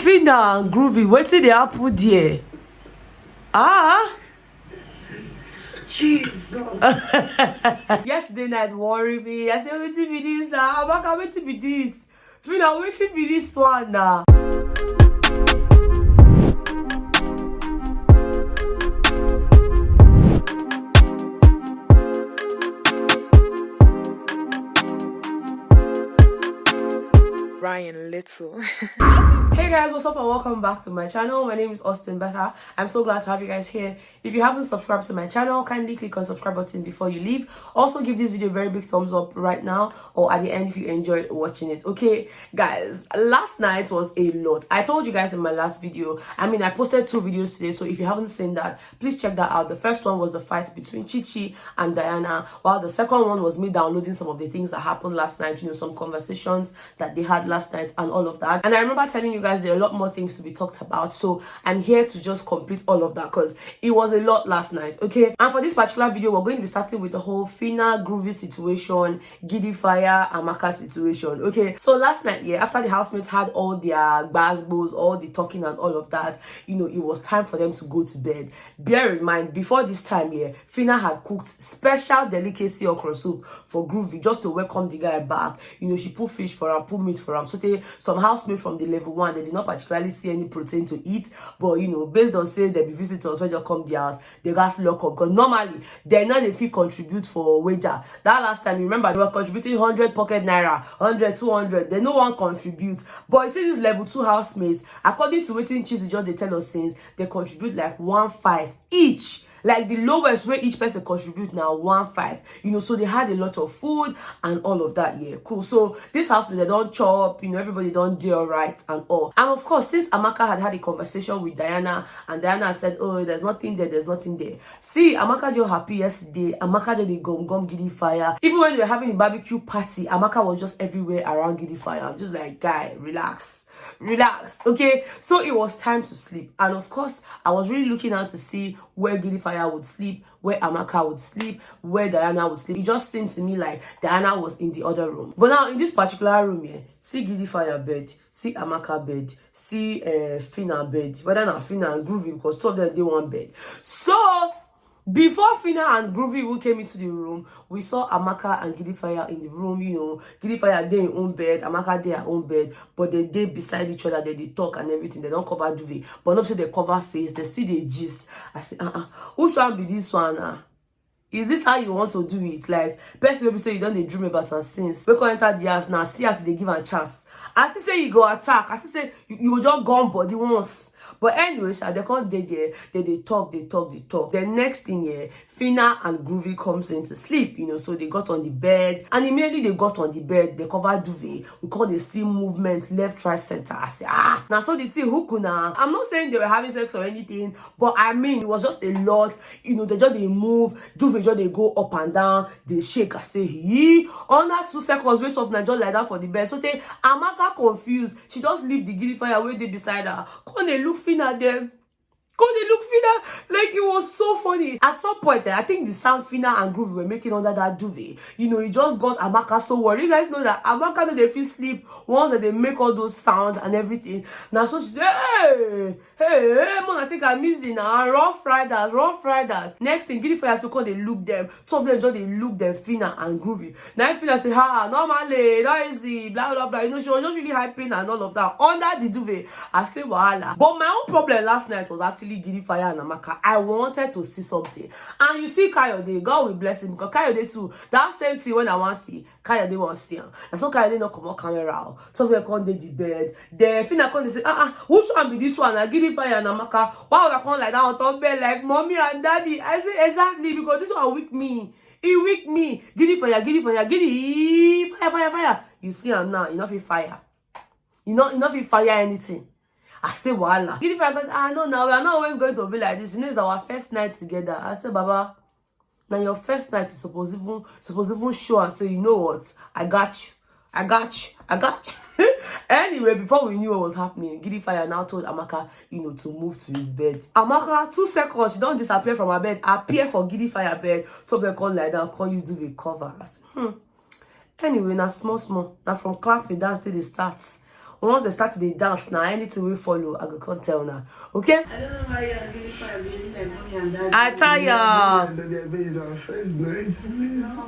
Phyna and Groovy, wetin dey happen there? Yesterday night worry me. I said, wetin be this now? Amaka, wetin be this? Phyna, wetin be this one now? Ryan Little. Hey guys, what's up and welcome back to my channel. My name is Austin Betha. I'm so glad to have you guys here. If you haven't subscribed to my channel, kindly click on the subscribe button before you leave. Also give this video a very big thumbs up right now or at the end if you enjoyed watching it. Okay guys, last night was a lot. I told you guys in my last video, I posted 2 videos today, so if you haven't seen that, please check that out. The first one was the fight between Chichi and Diana, while the second one was me downloading some of the things that happened last night, some conversations that they had last night and all of that. And I remember telling you guys there are a lot more things to be talked about, so I'm here to just complete all of that because it was a lot last night. Okay, and for this particular video we're going to be starting with the whole Phyna Groovy situation, Giddyfia, Amaka situation. Okay, so last night, after the housemates had all their basbos, all the talking and all of that, it was time for them to go to bed. Bear in mind, before this time Phyna had cooked special delicacy okra soup for Groovy just to welcome the guy back. She put fish for him, put meat for him. So some housemates from the level 1, they did not particularly see any protein to eat, but based on saying there be visitors when they come to the house, they got lock up because normally they're not if you contribute for wager. That last time, you remember, they were contributing 100 pocket naira, 100, 200. They no one contributes, but you see these level 2 housemates, according to waiting cheese, just they tell us since they contribute like 1.5 each. Like the lowest way each person contribute now 1.5, so they had a lot of food and all of that. Cool. So this house they don't chop, everybody don't do all right and all. And of course, since Amaka had a conversation with Diana and Diana said, oh, there's nothing there. See, Amaka just happy yesterday. Amaka just the gum Giddyfia. Even when they were having a barbecue party, Amaka was just everywhere around Giddyfia. I'm just like, guy, relax. Okay, so it was time to sleep, and of course I was really looking out to see where Giddyfia would sleep, where Amaka would sleep, where Diana would sleep. It just seemed to me like Diana was in the other room. But now in this particular room see Giddyfia bed, see Amaka bed, see Phyna bed, whether not Phyna and Groovy, because 2 of them they want bed. So before Phyna and Groovy even came into the room, we saw Amaka and Giddyfia in the room. Giddyfia they in own bed, Amaka they her own bed, but they beside each other, they talk and everything. They don't cover duvet, but not say they cover face. They still they gist. I say, which one be this one? Is this how you want to do it? Like, best people say you don't dream about her since. We can enter the house now, see us they give her a chance. I think say you go attack. I think say you will just gone body once. But anyways, they can't they talk. The next thing Phyna and Groovy comes in to sleep, so they got on the bed, and immediately they got on the bed, they covered duvet. We call the see movement left, right, center. I say, now so the thing who kuna. I'm not saying they were having sex or anything, but it was just a lot. They move, duvet just they go up and down, they shake. I say, under 2 seconds, wait off just like that for the bed. So they Amaka confused. She just leave the Giddyfia where they beside her. Come they look Phyna them. Go they look Phyna, like it was so funny. At some point, I think the sound Phyna and Groovy were making under that duvet, it just got Amaka so worried. You guys know that Amaka they feel sleep once that they make all those sounds and everything. Now so she said, hey, man, I think I'm missing now. Rough riders. Next thing, Giddyfia to call they look them. Some of them just they look them Phyna and Groovy. Now Phyna say, normally, not easy, blah blah blah. She was just really hyping and all of that under the duvet. I say wahala. But my own problem last night was actually Giddyfia and Amaka. I wanted to see something, and you see Kayode, God will bless him, because Kayode too, that same thing when I want to see Kayode want to see him, and so Kayode not come on camera out. So they come the bed, the Phyna come they say, which one be this one? Giddyfia and Amaka. Why would I come like that on top bed like mommy and daddy? I say exactly, because this one weak me. He weak me. Giddyfia, fire. You see him now, you not feel fire. You not feel fire anything. I say, voila. Giddyfia goes, no, now we are not always going to be like this. It's our first night together. I say, Baba, now your first night is supposed even show and say, you know what? I got you. Anyway, before we knew what was happening, Giddyfia now told Amaka, to move to his bed. Amaka, 2 seconds, she don't disappear from her bed, appear for Giddyfia bed. So they can't lie down, can't use duvet covers. Anyway, now small. Now from clapping, that's till it starts. once they start to the dance now, anything will follow. I can't tell now. Okay? I don't know why you're really fine, baby, like mommy and daddy. I tell ya. And daddy is our first night, please.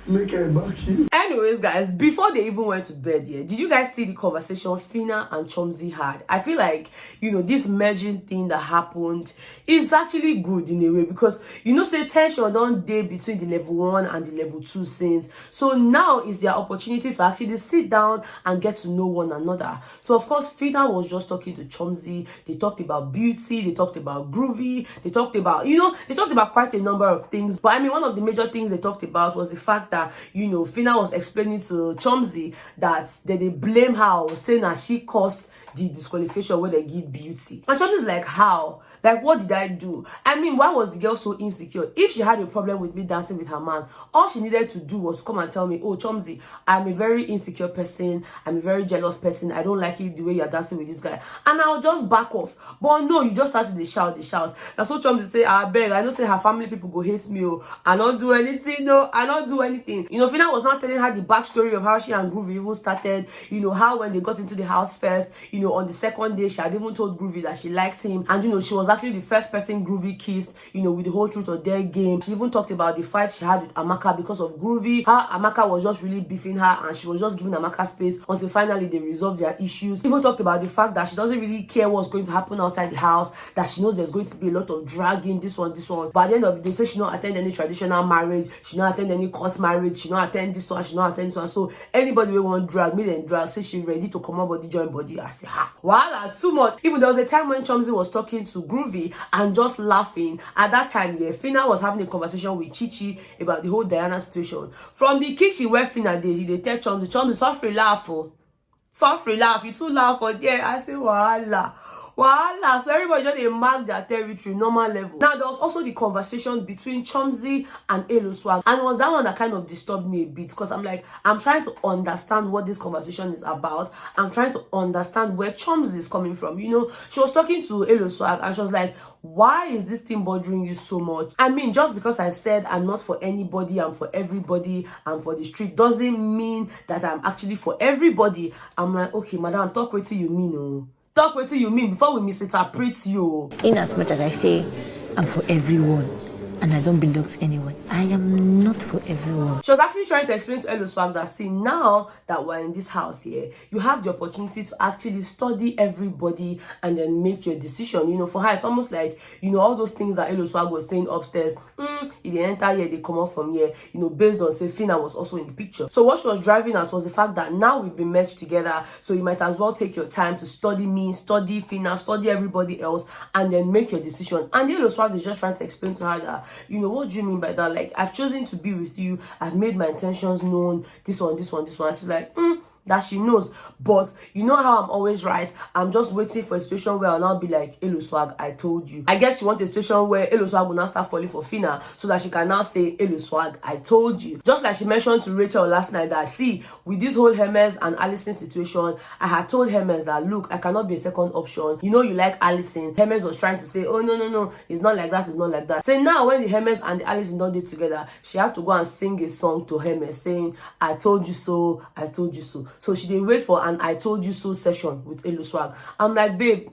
Make her back you. Anyways, guys, before they even went to bed, did you guys see the conversation Phyna and Chumsy had? I feel like, this merging thing that happened is actually good in a way because, say tension don't day between the level 1 and the level 2 scenes. So now is their opportunity to actually sit down and get to know one another. So, of course, Phyna was just talking to Chumsy. They talked about beauty. They talked about groovy. They talked about, they talked about quite a number of things. But, I mean, one of the major things they talked about was the fact that, Phyna was explaining to Chumsy that they blame her, saying that she caused the disqualification where they give beauty. And Chumsy's like, how? Like, what did I do? I mean, why was the girl so insecure? If she had a problem with me dancing with her man, all she needed to do was come and tell me, oh, Chumsy, I'm a very insecure person. I'm a very jealous person. I don't like it the way you're dancing with this guy. And I'll just back off. But no, you just started to shout. That's what Chumsy say, I beg. I don't say her family people go hate me. Oh, I don't do anything. No, I don't do anything. Phyna was not telling her the backstory of how she and Groovy even started. How when they got into the house first, on the second day, she had even told Groovy that she likes him. And, she was actually the first person Groovy kissed, with the whole truth or dare game. She even talked about the fight she had with Amaka because of Groovy. How Amaka was just really beefing her and she was just giving Amaka space until finally they resolved their issues. She even talked about the fact that she doesn't really care what's going to happen outside the house, that she knows there's going to be a lot of dragging, this one. But at the end of the day, say she not attend any traditional marriage, she not attend any court marriage, she not attend this one, she not attend this one. So anybody will want drag, me then drag, say she ready to come up body, join body. I say, wow, too much. Even there was a time when Chumsy was talking to Groovy and just laughing. At that time, Phyna was having a conversation with Chichi about the whole Diana situation. From the kitchen where Phyna did, they tell Chumsy, suffer laugh, you too laugh for there. I say, voila. So everybody just mark their territory, normal level. Now, there was also the conversation between Chumsy and Elo Swag. And it was that one that kind of disturbed me a bit because I'm trying to understand what this conversation is about. I'm trying to understand where Chumsy is coming from. She was talking to Elo Swag and she was like, why is this thing bothering you so much? I mean, just because I said I'm not for anybody, I'm for everybody, I'm for the street, doesn't mean that I'm actually for everybody. I'm like, okay, madam, talk what you mean, oh. Talk what you mean before we misinterpret you. In as much as I say I'm for everyone and I don't belong to anyone, I am not for everyone. She was actually trying to explain to Elo Swag that, see, now that we're in this house here, you have the opportunity to actually study everybody and then make your decision. For her, it's almost like, all those things that Elo Swag was saying upstairs, in the entire year, they come up from here, based on, say, Phyna was also in the picture. So what she was driving at was the fact that now we've been merged together, so you might as well take your time to study me, study Phyna, study everybody else, and then make your decision. And Elo Swag is just trying to explain to her that, what do you mean by that? Like, I've chosen to be with you. I've made my intentions known. This one. She's like, that she knows. But you know how I'm always right. I'm just waiting for a situation where I'll now be like, Elo Swag, I told you. I guess she wants a situation where Elo Swag will now start falling for Phyna so that she can now say, Elo Swag, I told you. Just like she mentioned to Rachel last night that, see, with this whole Hermes and Allysyn situation, I had told Hermes that, look, I cannot be a second option. You like Allysyn. Hermes was trying to say, oh, no, it's not like that, it's not like that. So now when the Hermes and the Allysyn don't did together, she had to go and sing a song to Hermes saying, I told you so, I told you so. So she did wait for an I told you so session with Elo Swag. I'm like, babe,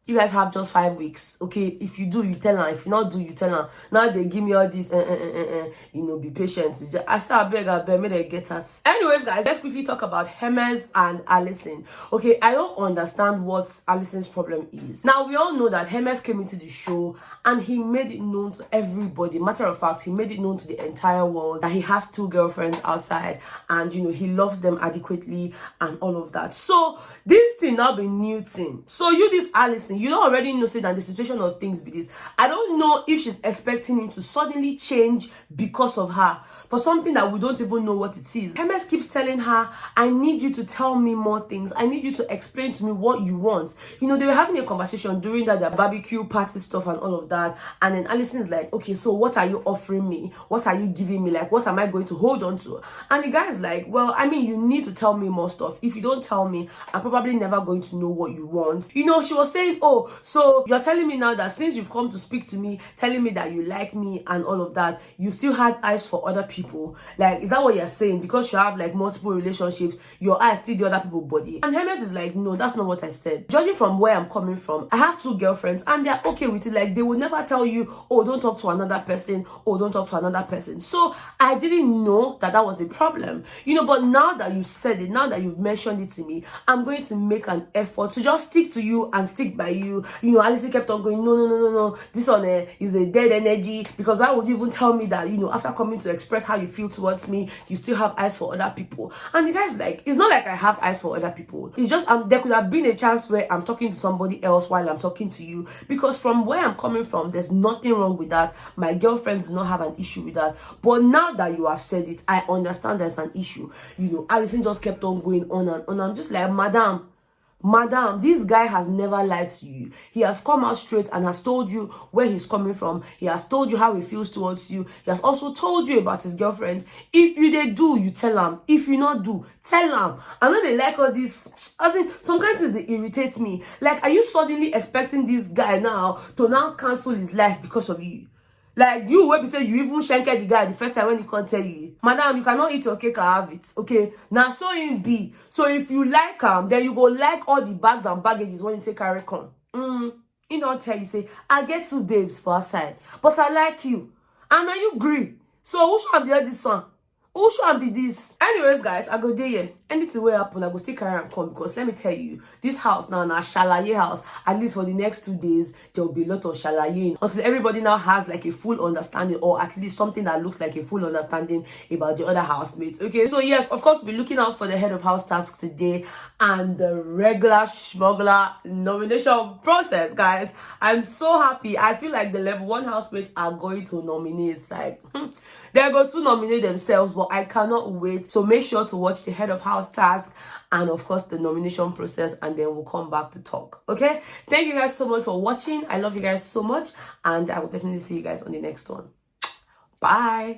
you guys have just 5 weeks. Okay, if you do, you tell her. If you not do, you tell her. Now they give me all this, be patient. I say, I beg, may they get that. Anyways, guys, let's quickly talk about Hermes and Allysyn. Okay, I don't understand what Allysyn's problem is. Now, we all know that Hermes came into the show and he made it known to everybody. Matter of fact, he made it known to the entire world that he has 2 girlfriends outside and, he loves them adequately and all of that. So, this thing now be new thing. So, this Allysyn, you don't already know, say, that the situation of things be this. I don't know if she's expecting him to suddenly change because of her. For something that we don't even know what it is. Hermes keeps telling her, I need you to tell me more things. I need you to explain to me what you want. They were having a conversation during their barbecue party stuff and all of that. And then Allysyn's like, okay, so what are you offering me? What are you giving me? Like, what am I going to hold on to? And the guy's like, well, I mean, you need to tell me more stuff. If you don't tell me, I'm probably never going to know what you want. She was saying, oh, so you're telling me now that since you've come to speak to me, telling me that you like me and all of that, you still had eyes for other people. people? Like, is that what you're saying? Because you have like multiple relationships, your eyes still the other people's body? And Hermes is like, no, that's not what I said. Judging from where I'm coming from, I have 2 girlfriends and they're okay with it. Like, they will never tell you, oh, don't talk to another person, oh, don't talk to another person. So I didn't know that that was a problem, but now that you've said it, now that you've mentioned it to me, I'm going to make an effort to just stick to you and stick by you. Allysyn kept on going, no, this one is a dead energy, because why would you even tell me that, after coming to express how you feel towards me, you still have eyes for other people? And the guy's like, it's not like I have eyes for other people. It's just, there could have been a chance where I'm talking to somebody else while I'm talking to you, because from where I'm coming from, there's nothing wrong with that. My girlfriends do not have an issue with that. But now that you have said it, I understand there's an issue. Allysyn just kept on going on and on. I'm just like, Madam, this guy has never lied to you. He has come out straight and has told you where he's coming from. He has told you how he feels towards you. He has also told you about his girlfriends. If they do, you tell him. If you not do, tell him. I know they like all this. As in, some kind of things, they irritate me. Like, are you suddenly expecting this guy now to now cancel his life because of you? Like, you will be saying you even shanked the guy the first time when he can't tell you, Madam, you cannot eat your cake and have it. Okay, now so him be. So if you like him, then you go like all the bags and baggages when you take a reckon. He don't tell you, say, I get 2 babes for outside, but I like you. And now you agree. So who should be this one? Who should be this? Anyways, guys, I go there. Anything will happen, I go still carry and come, because let me tell you, this house now, shalaye house, at least for the next 2 days, there will be a lot of shalaye until everybody now has like a full understanding, or at least something that looks like a full understanding about the other housemates. Okay, so yes, of course, we'll be looking out for the head of house task today and the regular smuggler nomination process, guys. I'm so happy. I feel like the level 1 housemates are going to nominate. Like, they're going to nominate themselves, but I cannot wait. So make sure to watch the head of house task and of course the nomination process, and then we'll come back to talk. Okay, thank you guys so much for watching. I love you guys so much, and I will definitely see you guys on the next one. Bye.